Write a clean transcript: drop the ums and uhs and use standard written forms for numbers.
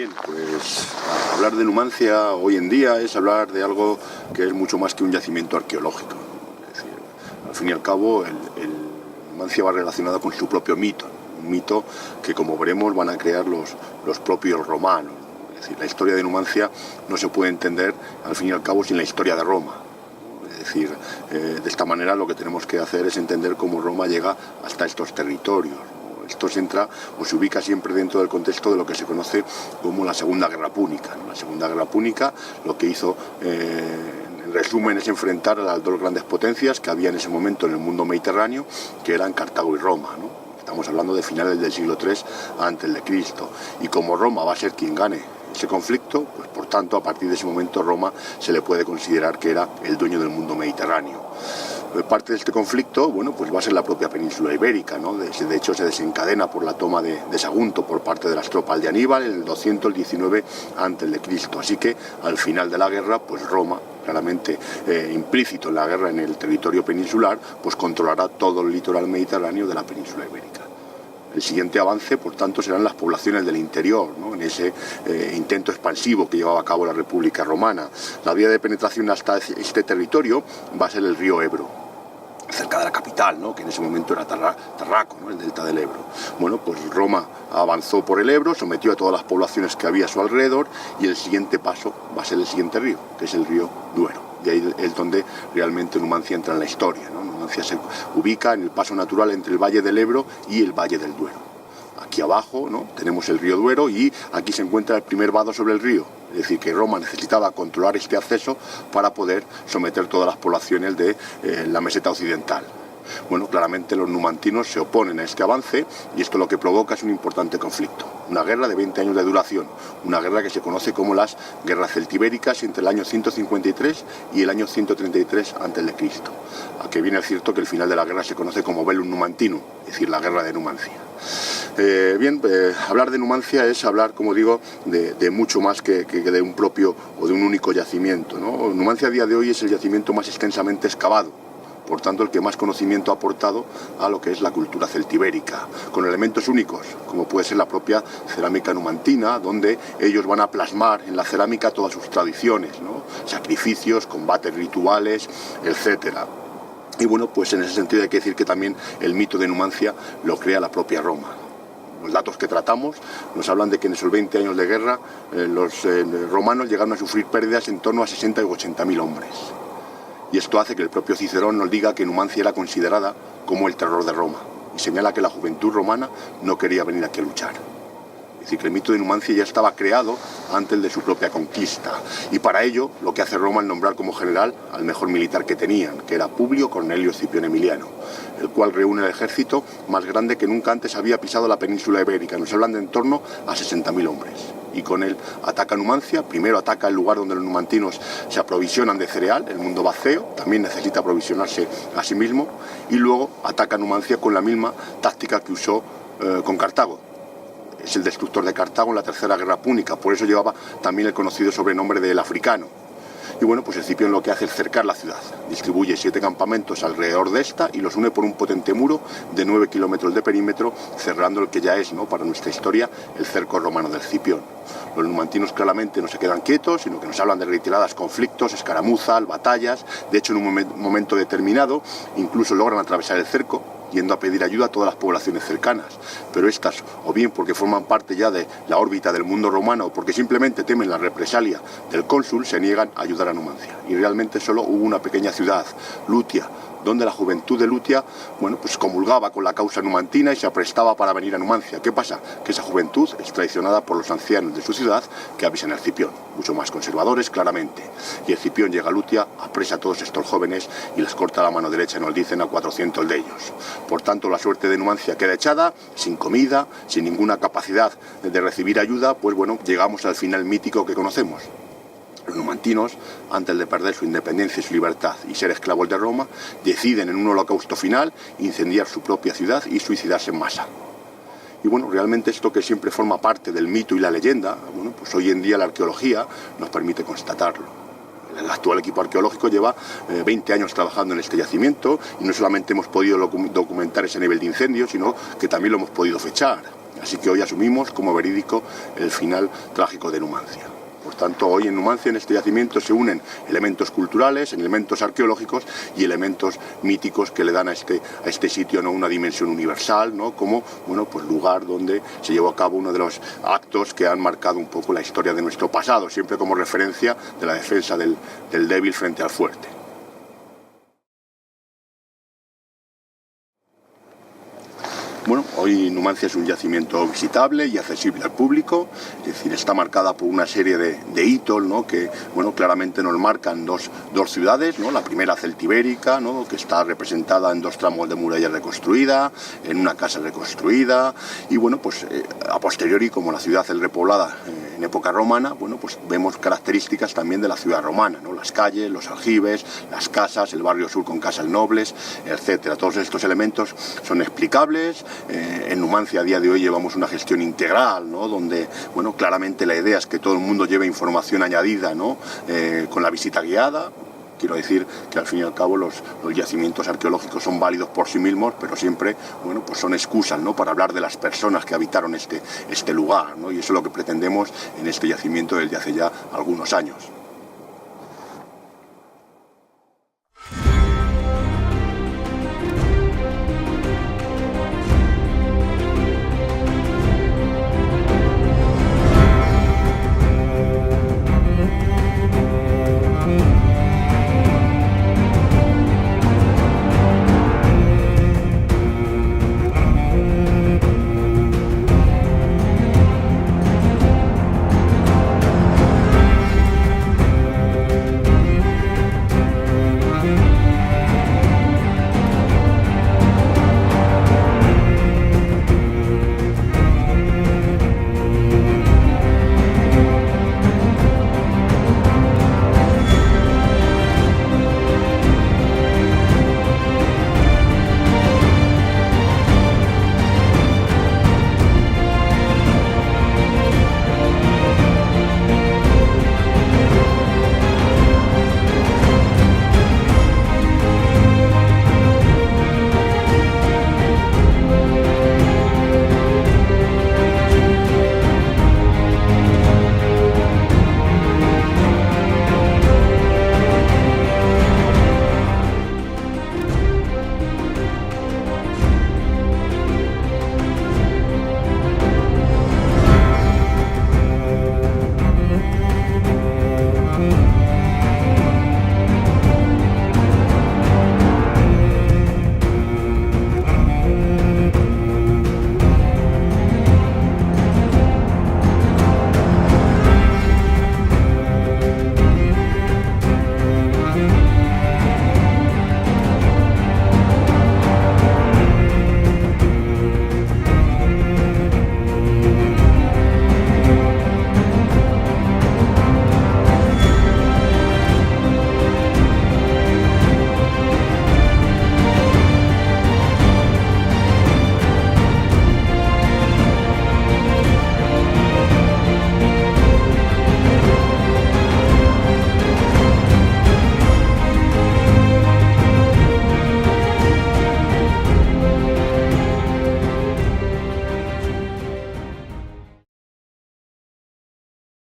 Bien, pues hablar de Numancia hoy en día es hablar de algo que es mucho más que un yacimiento arqueológico. Es decir, al fin y al cabo, Numancia va relacionada con su propio mito, un mito que, como veremos, van a crear los propios romanos. Es decir, la historia de Numancia no se puede entender, al fin y al cabo, sin la historia de Roma. Es decir, de esta manera lo que tenemos que hacer es entender cómo Roma llega hasta estos territorios. Esto se entra o se ubica siempre dentro del contexto de lo que se conoce como la Segunda Guerra Púnica. La Segunda Guerra Púnica lo que hizo, en resumen, es enfrentar a las dos grandes potencias que había en ese momento en el mundo mediterráneo, que eran Cartago y Roma, ¿no? Estamos hablando de finales del siglo III a.C. Y como Roma va a ser quien gane ese conflicto, pues por tanto, a partir de ese momento Roma se le puede considerar que era el dueño del mundo mediterráneo. Parte de este conflicto, bueno, pues va a ser la propia península ibérica, ¿no? De hecho, se desencadena por la toma de Sagunto por parte de las tropas de Aníbal en el 219 a.C. Así que, al final de la guerra, pues Roma, claramente implícito en la guerra en el territorio peninsular, pues controlará todo el litoral mediterráneo de la península ibérica. El siguiente avance, por tanto, serán las poblaciones del interior, ¿no? En ese intento expansivo que llevaba a cabo la República Romana. La vía de penetración hasta este territorio va a ser el río Ebro, cerca de la capital, ¿no? Que en ese momento era Tarraco, ¿no? El delta del Ebro. Bueno, pues Roma avanzó por el Ebro, sometió a todas las poblaciones que había a su alrededor, y el siguiente paso va a ser el siguiente río, que es el río Duero. Y ahí es donde realmente Numancia entra en la historia, ¿no? Numancia se ubica en el paso natural entre el Valle del Ebro y el Valle del Duero. Aquí abajo, ¿no?, tenemos el río Duero, y aquí se encuentra el primer vado sobre el río. Es decir, que Roma necesitaba controlar este acceso para poder someter todas las poblaciones de la meseta occidental. Bueno, claramente los numantinos se oponen a este avance, y esto lo que provoca es un importante conflicto. Una guerra de 20 años de duración, una guerra que se conoce como las guerras celtibéricas entre el año 153 y el año 133 a.C. A que viene cierto que el final de la guerra se conoce como Velum Numantinum, es decir, la guerra de Numancia. Hablar de Numancia es hablar, como digo, de mucho más que de un propio o de un único yacimiento, ¿no? Numancia a día de hoy es el yacimiento más extensamente excavado, por tanto el que más conocimiento ha aportado a lo que es la cultura celtibérica, con elementos únicos, como puede ser la propia cerámica numantina, donde ellos van a plasmar en la cerámica todas sus tradiciones, ¿no? Sacrificios, combates rituales, etcétera. Y bueno, pues en ese sentido hay que decir que también el mito de Numancia lo crea la propia Roma. Los datos que tratamos nos hablan de que en esos 20 años de guerra los romanos llegaron a sufrir pérdidas en torno a 60 y 80.000 hombres. Y esto hace que el propio Cicerón nos diga que Numancia era considerada como el terror de Roma, y señala que la juventud romana no quería venir aquí a luchar. Es decir, que el mito de Numancia ya estaba creado antes de su propia conquista, y para ello lo que hace Roma es nombrar como general al mejor militar que tenían, que era Publio Cornelio Escipión Emiliano, el cual reúne el ejército más grande que nunca antes había pisado la península ibérica. Nos hablan de en torno a 60.000 hombres. Y con él ataca Numancia. Primero ataca el lugar donde los numantinos se aprovisionan de cereal, el mundo vaceo, también necesita aprovisionarse a sí mismo, y luego ataca Numancia con la misma táctica que usó con Cartago. Es el destructor de Cartago en la Tercera Guerra Púnica, por eso llevaba también el conocido sobrenombre del africano. Y bueno, pues Escipión lo que hace es cercar la ciudad, distribuye 7 campamentos alrededor de esta y los une por un potente muro de 9 kilómetros de perímetro, cerrando el que ya es, ¿no?, para nuestra historia, el cerco romano del Escipión. Los numantinos claramente no se quedan quietos, sino que nos hablan de reiteradas conflictos, escaramuzas, batallas. De hecho, en un momento determinado, incluso logran atravesar el cerco, yendo a pedir ayuda a todas las poblaciones cercanas, pero estas, o bien porque forman parte ya de la órbita del mundo romano, o porque simplemente temen la represalia del cónsul, se niegan a ayudar a Numancia. Y realmente solo hubo una pequeña ciudad, Lutia, donde la juventud de Lutia, bueno, pues comulgaba con la causa numantina y se aprestaba para venir a Numancia. ¿Qué pasa? Que esa juventud es traicionada por los ancianos de su ciudad, que avisan a Escipión, mucho más conservadores claramente. Y Escipión llega a Lutia, apresa a todos estos jóvenes y les corta la mano derecha, nos dicen, a 400 de ellos. Por tanto, la suerte de Numancia queda echada, sin comida, sin ninguna capacidad de recibir ayuda. Pues bueno, llegamos al final mítico que conocemos. Los numantinos, antes de perder su independencia y su libertad y ser esclavos de Roma, deciden en un holocausto final incendiar su propia ciudad y suicidarse en masa. Y bueno, realmente esto, que siempre forma parte del mito y la leyenda, bueno, pues hoy en día la arqueología nos permite constatarlo. El actual equipo arqueológico lleva 20 años trabajando en este yacimiento, y no solamente hemos podido documentar ese nivel de incendio, sino que también lo hemos podido fechar. Así que hoy asumimos como verídico el final trágico de Numancia. Por tanto, hoy en Numancia, en este yacimiento, se unen elementos culturales, elementos arqueológicos y elementos míticos que le dan a este sitio, ¿no?, una dimensión universal, ¿no?, como, bueno, pues lugar donde se llevó a cabo uno de los actos que han marcado un poco la historia de nuestro pasado, siempre como referencia de la defensa del débil frente al fuerte. Bueno, hoy Numancia es un yacimiento visitable y accesible al público, es decir, está marcada por una serie de hitos, ¿no?, que, bueno, claramente nos marcan dos ciudades, ¿no? La primera celtibérica, ¿no?, que está representada en 2 tramos de muralla reconstruida, en una casa reconstruida, y bueno, pues a posteriori, como la ciudad es repoblada en época romana, bueno, pues vemos características también de la ciudad romana, ¿no?, las calles, los aljibes, las casas, el barrio sur con casas nobles, etcétera. Todos estos elementos son explicables. En Numancia a día de hoy llevamos una gestión integral, ¿no?, donde, bueno, claramente la idea es que todo el mundo lleve información añadida, ¿no?, con la visita guiada. Quiero decir que al fin y al cabo los yacimientos arqueológicos son válidos por sí mismos, pero siempre, bueno, pues son excusas, ¿no?, para hablar de las personas que habitaron este lugar, ¿no?, y eso es lo que pretendemos en este yacimiento desde hace ya algunos años.